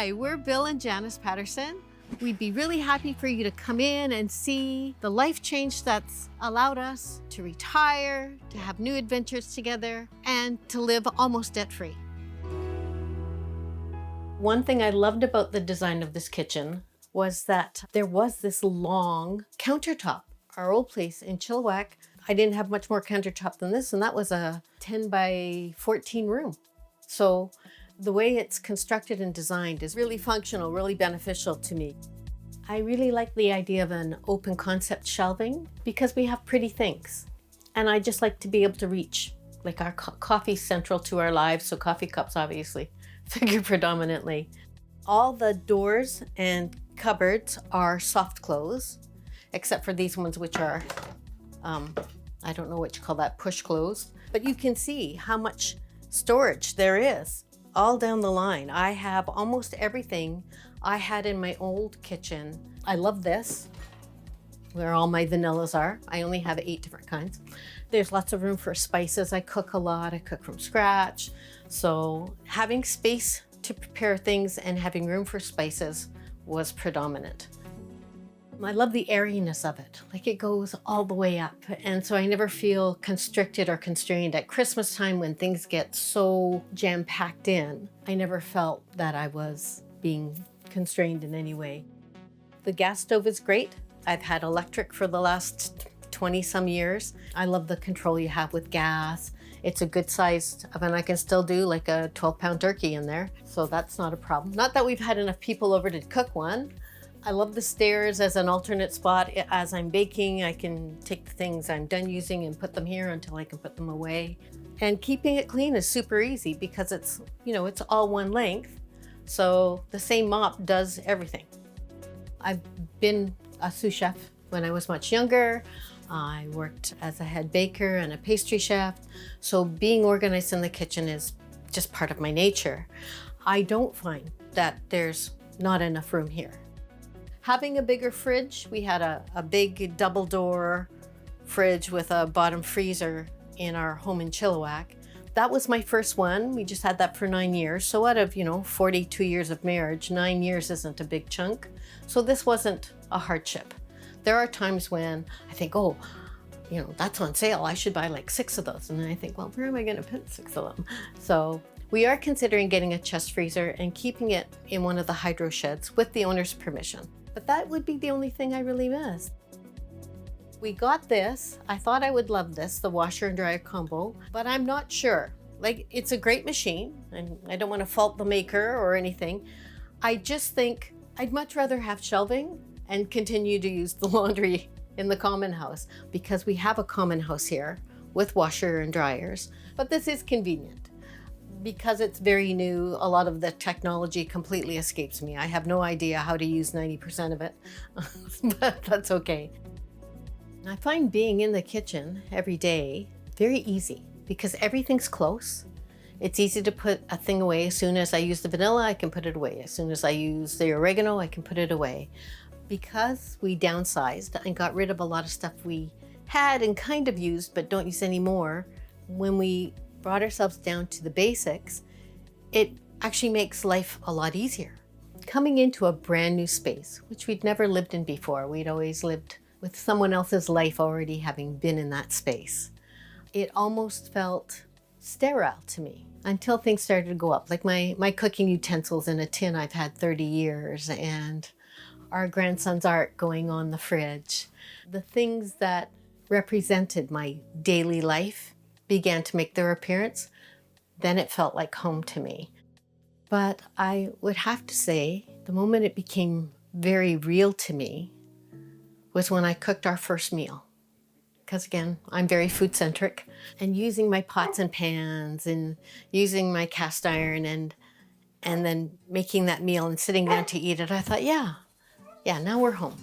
Hi, we're Bill and Janice Patterson. We'd be really happy for you to come in and see the life change that's allowed us to retire, to have new adventures together, and to live almost debt-free. One thing I loved about the design of this kitchen was that there was this long countertop. Our old place in Chilliwack, I didn't have much more countertop than this, and that was a 10 by 14 room. So the way it's constructed and designed is really functional, really beneficial to me. I really like the idea of an open concept shelving because we have pretty things. And I just like to be able to reach, like our coffee's central to our lives, so coffee cups obviously figure predominantly. All the doors and cupboards are soft close, except for these ones which are, I don't know what you call that, push close. But you can see how much storage there is all down the line. I have almost everything I had in my old kitchen. I love this, where all my vanillas are. I only have 8 different kinds. There's lots of room for spices. I cook a lot, I cook from scratch. So having space to prepare things and having room for spices was predominant. I love the airiness of it, like it goes all the way up. And so I never feel constricted or constrained. At Christmas time when things get so jam-packed in, I never felt that I was being constrained in any way. The gas stove is great. I've had electric for the last 20 some years. I love the control you have with gas. It's a good sized oven. I can still do like a 12-pound turkey in there. So that's not a problem. Not that we've had enough people over to cook one. I love the stairs as an alternate spot. As I'm baking, I can take the things I'm done using and put them here until I can put them away. And keeping it clean is super easy because it's, it's all one length. So the same mop does everything. I've been a sous chef when I was much younger. I worked as a head baker and a pastry chef. So being organized in the kitchen is just part of my nature. I don't find that there's not enough room here. Having a bigger fridge, we had a big double door fridge with a bottom freezer in our home in Chilliwack. That was my first one. We just had that for 9 years. So out of, 42 years of marriage, 9 years isn't a big chunk. So this wasn't a hardship. There are times when I think, that's on sale. I should buy like 6 of those. And then I think, well, where am I going to put 6 of them? So we are considering getting a chest freezer and keeping it in one of the hydro sheds with the owner's permission. But that would be the only thing I really miss. We got this. I thought I would love this, the washer and dryer combo, but I'm not sure. Like, it's a great machine, and I don't want to fault the maker or anything. I just think I'd much rather have shelving and continue to use the laundry in the common house because we have a common house here with washer and dryers, but this is convenient. Because it's very new, a lot of the technology completely escapes me. I have no idea how to use 90% of it, but that's okay. I find being in the kitchen every day very easy because everything's close. It's easy to put a thing away. As soon as I use the vanilla, I can put it away. As soon as I use the oregano, I can put it away. Because we downsized and got rid of a lot of stuff we had and kind of used but don't use anymore, when we brought ourselves down to the basics, it actually makes life a lot easier. Coming into a brand new space, which we'd never lived in before, we'd always lived with someone else's life already having been in that space. It almost felt sterile to me until things started to go up. Like my cooking utensils in a tin I've had 30 years and our grandson's art going on the fridge. The things that represented my daily life began to make their appearance, then it felt like home to me. But I would have to say the moment it became very real to me was when I cooked our first meal. Because again, I'm very food centric, and using my pots and pans and using my cast iron and then making that meal and sitting down to eat it, I thought, yeah, now we're home.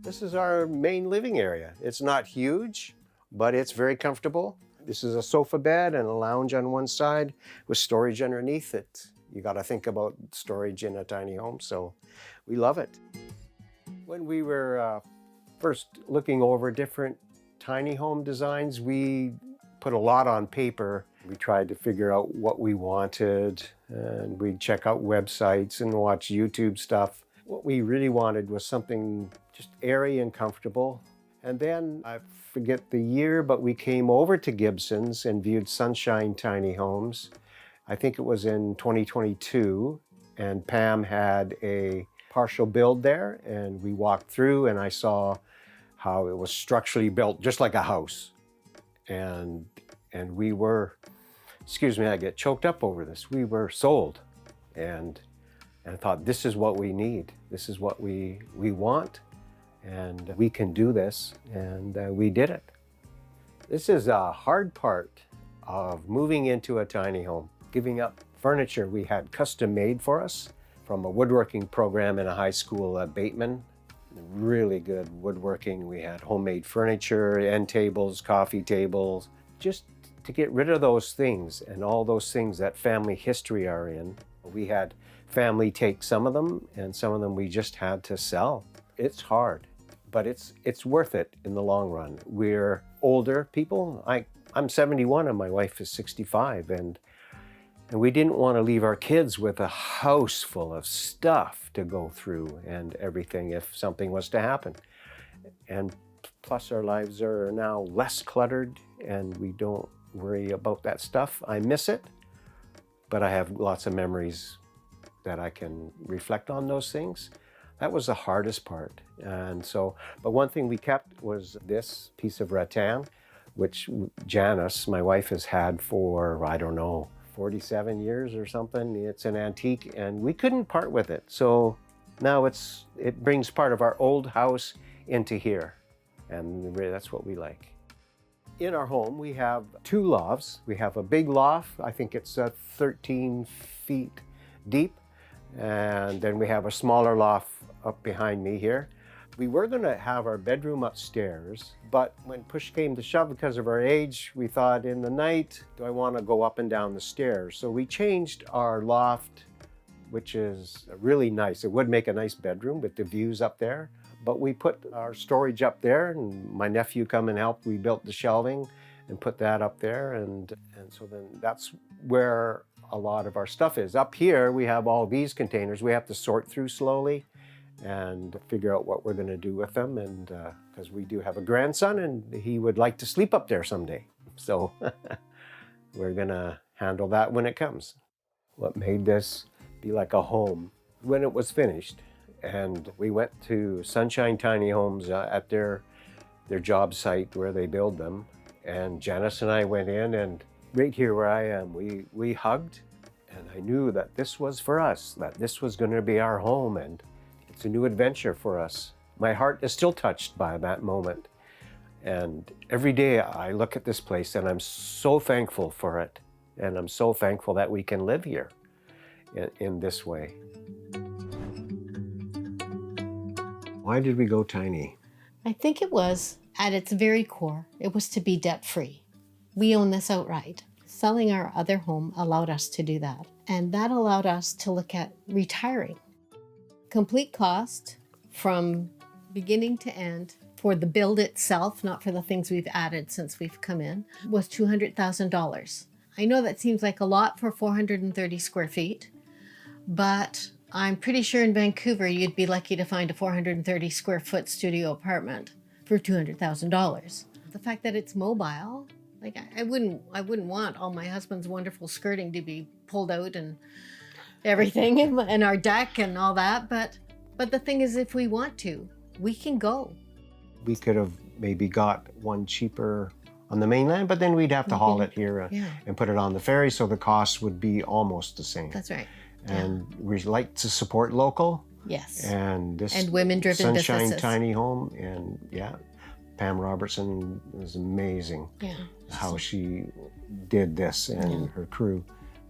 This is our main living area. It's not huge, but it's very comfortable. This is a sofa bed and a lounge on one side with storage underneath it. You got to think about storage in a tiny home, so we love it. When we were first looking over different tiny home designs, we put a lot on paper We tried to figure out what we wanted, and we'd check out websites and watch YouTube stuff. What we really wanted was something just airy and comfortable. And then, I forget the year, but we came over to Gibsons and viewed Sunshine Tiny Homes. I think it was in 2022, and Pam had a partial build there, and we walked through and I saw how it was structurally built just like a house. And we were, excuse me, I get choked up over this. We were sold, and I thought, this is what we need. This is what we want, and we can do this, and we did it. This is a hard part of moving into a tiny home. Giving up furniture we had custom made for us from a woodworking program in a high school at Bateman. Really good woodworking. We had homemade furniture, end tables, coffee tables, just to get rid of those things and all those things that family history are in. We had family take some of them, and some of them we just had to sell. It's hard, but it's worth it in the long run. We're older people. I'm 71 and my wife is 65, and we didn't want to leave our kids with a house full of stuff to go through and everything if something was to happen. And plus our lives are now less cluttered and we don't worry about that stuff. I miss it, but I have lots of memories that I can reflect on those things. That was the hardest part. And so, but one thing we kept was this piece of rattan, which Janice, my wife, has had for, I don't know, 47 years or something. It's an antique and we couldn't part with it. So now it brings part of our old house into here, and really that's what we like. In our home, we have two lofts. We have a big loft. I think it's 13 feet deep. And then we have a smaller loft up behind me here. We were going to have our bedroom upstairs, but when push came to shove, because of our age, we thought in the night, do I want to go up and down the stairs? So we changed our loft, which is really nice. It would make a nice bedroom with the views up there, but we put our storage up there, and my nephew come and helped. We built the shelving and put that up there, and so then that's where a lot of our stuff is. Up here, we have all these containers we have to sort through slowly and figure out what we're going to do with them, and because we do have a grandson and he would like to sleep up there someday. So we're going to handle that when it comes. What made this be like a home when it was finished, and we went to Sunshine Tiny Homes at their job site where they build them, and Janice and I went in, and right here where I am, we hugged, and I knew that this was for us, that this was going to be our home, and it's a new adventure for us. My heart is still touched by that moment. And every day I look at this place and I'm so thankful for it. And I'm so thankful that we can live here in this way. Why did we go tiny? I think it was, at its very core, it was to be debt-free. We own this outright. Selling our other home allowed us to do that. And that allowed us to look at retiring. Complete cost from beginning to end for the build itself, not for the things we've added since we've come in, was $200,000. I know that seems like a lot for 430 square feet, but I'm pretty sure in Vancouver you'd be lucky to find a 430 square foot studio apartment for $200,000. The fact that it's mobile, like I wouldn't want all my husband's wonderful skirting to be pulled out and everything and our deck and all that, but the thing is, if we want to, we can go. We could have maybe got one cheaper on the mainland, but then we'd have to haul it here and put it on the ferry, so the cost would be almost the same. That's right. And we like to support local. Yes. And this and women-driven Sunshine businesses. Tiny Home, and Pam Robertson is amazing. Yeah. How she did this and her crew.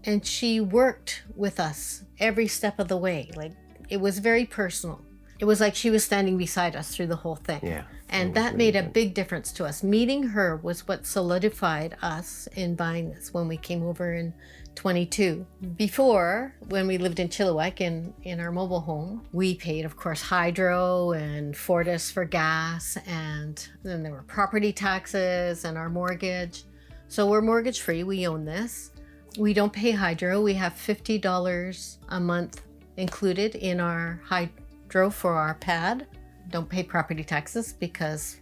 And she worked with us every step of the way. Like, it was very personal. It was like she was standing beside us through the whole thing. Yeah. And that made a big difference to us. Meeting her was what solidified us in buying this when we came over in 22. Before, when we lived in Chilliwack in our mobile home, we paid, of course, hydro and Fortis for gas, and then there were property taxes and our mortgage. So we're mortgage free. We own this. We don't pay hydro. We have $50 a month included in our hydro for our pad. Don't pay property taxes because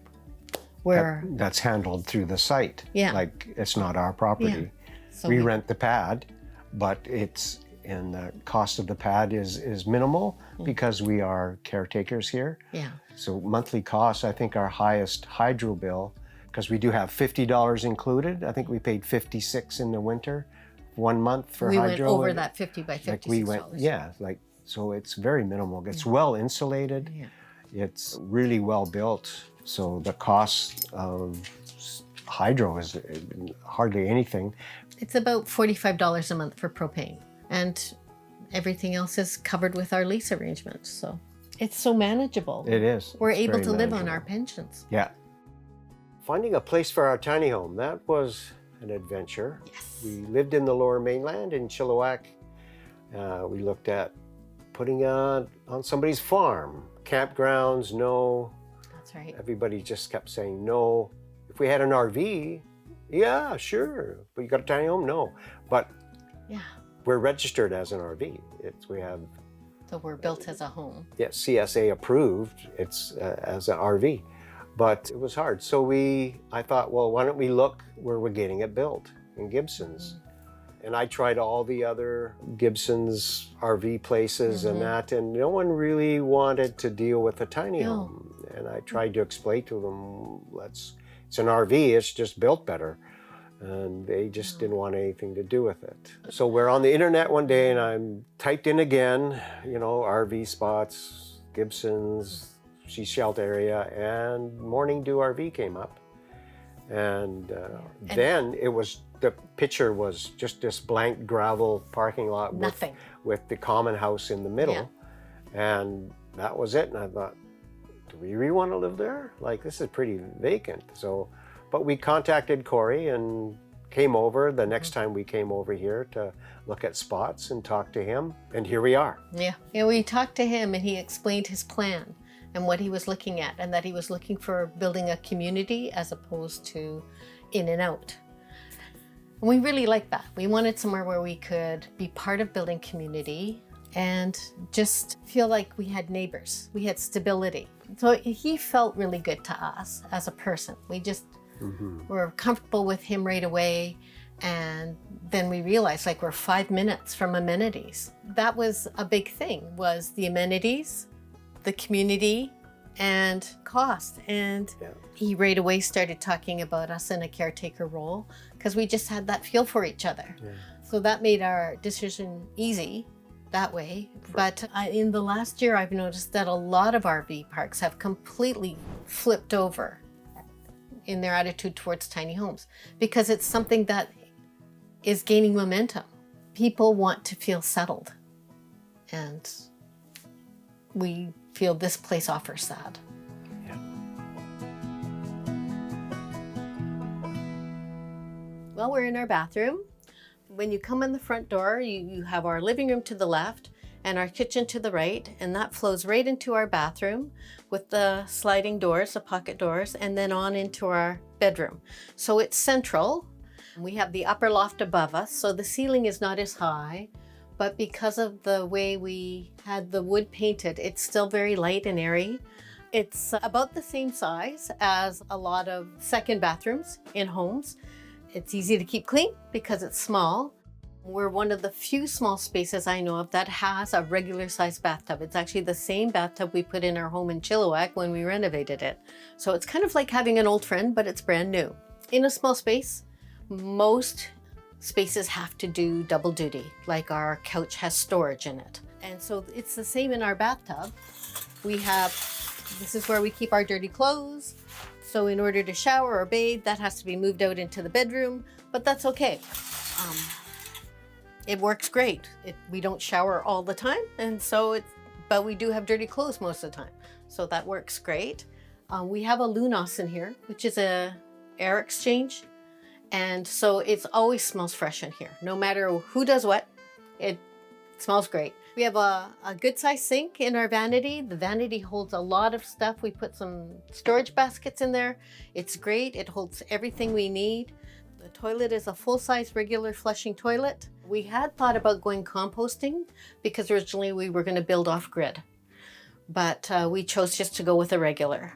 that's handled through the site. Yeah. Like it's not our property. Yeah. So we rent the pad, but and the cost of the pad is minimal because we are caretakers here. Yeah. So monthly costs, I think our highest hydro bill, because we do have $50 included. I think we paid $56 in the winter, 1 month for hydro. We went over that 50 by $56. So it's very minimal. It's well insulated. Yeah. It's really well built. So the cost of hydro is hardly anything. It's about $45 a month for propane, and everything else is covered with our lease arrangements. So it's so manageable. It is. We're It's able very to live on manageable. our pensions. Yeah. Finding a place for our tiny home, that was an adventure. Yes. We lived in the Lower Mainland in Chilliwack. We looked at putting on somebody's farm. Campgrounds, no. That's right. Everybody just kept saying no. If we had an RV, yeah, sure. But you got a tiny home? No. But Yeah. we're registered as an RV. So we're built as a home. CSA approved. It's as an RV. But it was hard. So I thought, well, why don't we look where we're getting it built in Gibsons? And I tried all the other Gibsons RV places and no one really wanted to deal with a tiny home. And I tried to explain to them, it's an RV, it's just built better. And they just didn't want anything to do with it. So we're on the internet one day and I'm typed in again, RV spots, Gibsons, She Shelter area, and Morning Dew RV came up. And then the picture was just this blank gravel parking lot with the common house in the middle. Yeah. And that was it. And I thought, do we really want to live there? This is pretty vacant. But we contacted Corey and came over the next time we came over here to look at spots and talk to him. And here we are. Yeah. We talked to him and he explained his plan and what he was looking at, and that he was looking for building a community as opposed to in and out. And we really liked that. We wanted somewhere where we could be part of building community and just feel like we had neighbors, we had stability. So he felt really good to us as a person. We just were comfortable with him right away. And then we realized we're 5 minutes from amenities. That was a big thing, was the amenities, the community, and cost. And he right away started talking about us in a caretaker role because we just had that feel for each other. Yeah. So that made our decision easy that way. But in the last year, I've noticed that a lot of RV parks have completely flipped over in their attitude towards tiny homes because it's something that is gaining momentum. People want to feel settled, and we feel this place offers that. Yeah. Well, we're in our bathroom. When you come in the front door, you have our living room to the left and our kitchen to the right, and that flows right into our bathroom with the sliding doors, the pocket doors, and then on into our bedroom. So it's central. We have the upper loft above us, so the ceiling is not as high, but because of the way we had the wood painted, it's still very light and airy. It's about the same size as a lot of second bathrooms in homes. It's easy to keep clean because it's small. We're one of the few small spaces I know of that has a regular sized bathtub. It's actually the same bathtub we put in our home in Chilliwack when we renovated it. So it's kind of like having an old friend, but it's brand new. In a small space, most spaces have to do double duty, like our couch has storage in it. And so it's the same in our bathtub. This is where we keep our dirty clothes. So in order to shower or bathe, that has to be moved out into the bedroom, but that's okay. It works great. We don't shower all the time, but we do have dirty clothes most of the time. So that works great. We have a Lunos in here, which is a air exchange. And so it always smells fresh in here. No matter who does what, it smells great. We have a good sized sink in our vanity. The vanity holds a lot of stuff. We put some storage baskets in there. It's great. It holds everything we need. The toilet is a full-size regular flushing toilet. We had thought about going composting because originally we were going to build off-grid, but we chose just to go with a regular.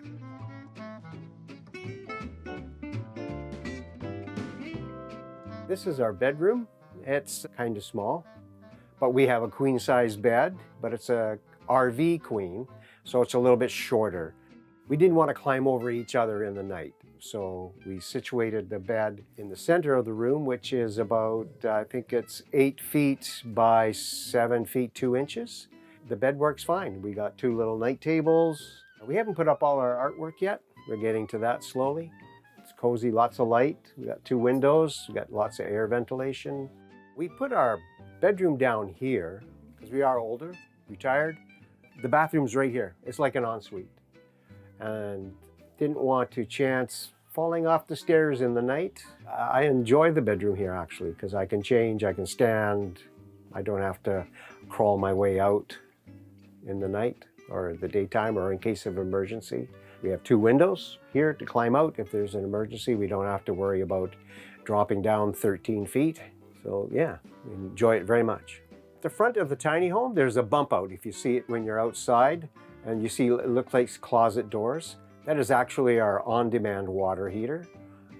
This is our bedroom. It's kind of small, but we have a queen-size bed, but it's a RV queen, so it's a little bit shorter. We didn't want to climb over each other in the night, so we situated the bed in the center of the room, which is about, I think it's 8 feet by 7 feet 2 inches. The bed works fine. We got 2 little night tables. We haven't put up all our artwork yet. We're getting to that slowly. It's cozy, lots of light. We got 2 windows. We got lots of air ventilation. We put our bedroom down here because we are older, retired. The bathroom's right here. It's like an ensuite. And didn't want to chance falling off the stairs in the night. I enjoy the bedroom here actually because I can change, I can stand. I don't have to crawl my way out in the night or the daytime or in case of emergency. We have 2 windows here to climb out. If there's an emergency, we don't have to worry about dropping down 13 feet. So yeah, we enjoy it very much. At the front of the tiny home, there's a bump out. If you see it when you're outside and you see it looks like closet doors, that is actually our on-demand water heater.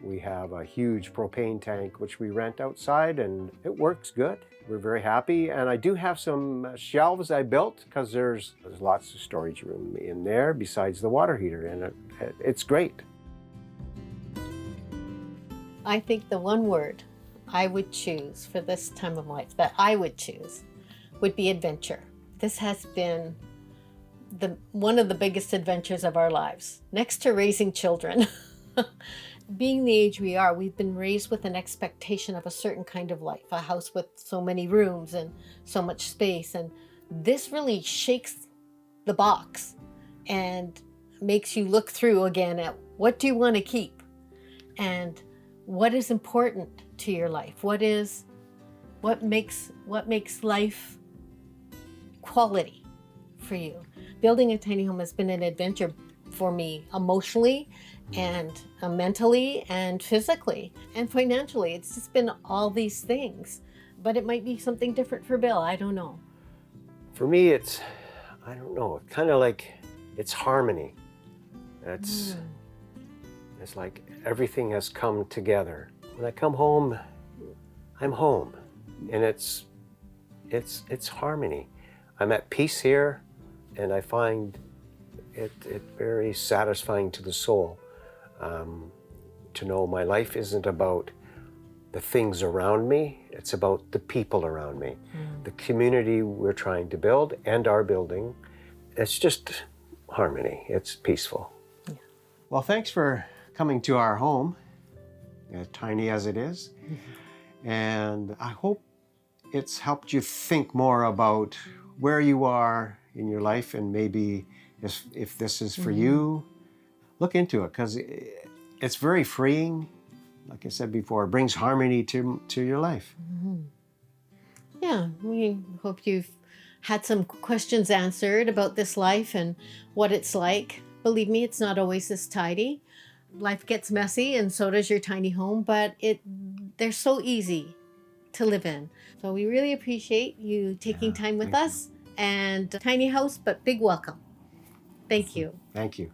We have a huge propane tank which we rent outside and it works good. We're very happy, and I do have some shelves I built because there's lots of storage room in there besides the water heater, and it's great. I think the one word I would choose for this time of life that I would choose would be adventure. This has been one of the biggest adventures of our lives, next to raising children. Being the age we are, we've been raised with an expectation of a certain kind of life, a house with so many rooms and so much space. And this really shakes the box and makes you look through again at what do you want to keep and what is important to your life? What makes life quality for you? Building a tiny home has been an adventure for me emotionally and mentally and physically and financially. It's just been all these things, but it might be something different for Bill. I don't know. For me, it's, I don't know, kind of like it's harmony. It's like everything has come together. When I come home, I'm home, and it's harmony. I'm at peace here, and I find it very satisfying to the soul to know my life isn't about the things around me, it's about the people around me, the community we're trying to build and are building. It's just harmony, it's peaceful. Yeah. Well, thanks for coming to our home, as tiny as it is. And I hope it's helped you think more about where you are in your life, and maybe if this is for you, look into it, because it's very freeing. Like I said before, it brings harmony to your life. Yeah, we hope you've had some questions answered about this life and what it's like. Believe me, it's not always this tidy. Life gets messy, and so does your tiny home, but they're so easy to live in. So we really appreciate you taking time with us. And tiny house, but big welcome. Thank you. Thank you.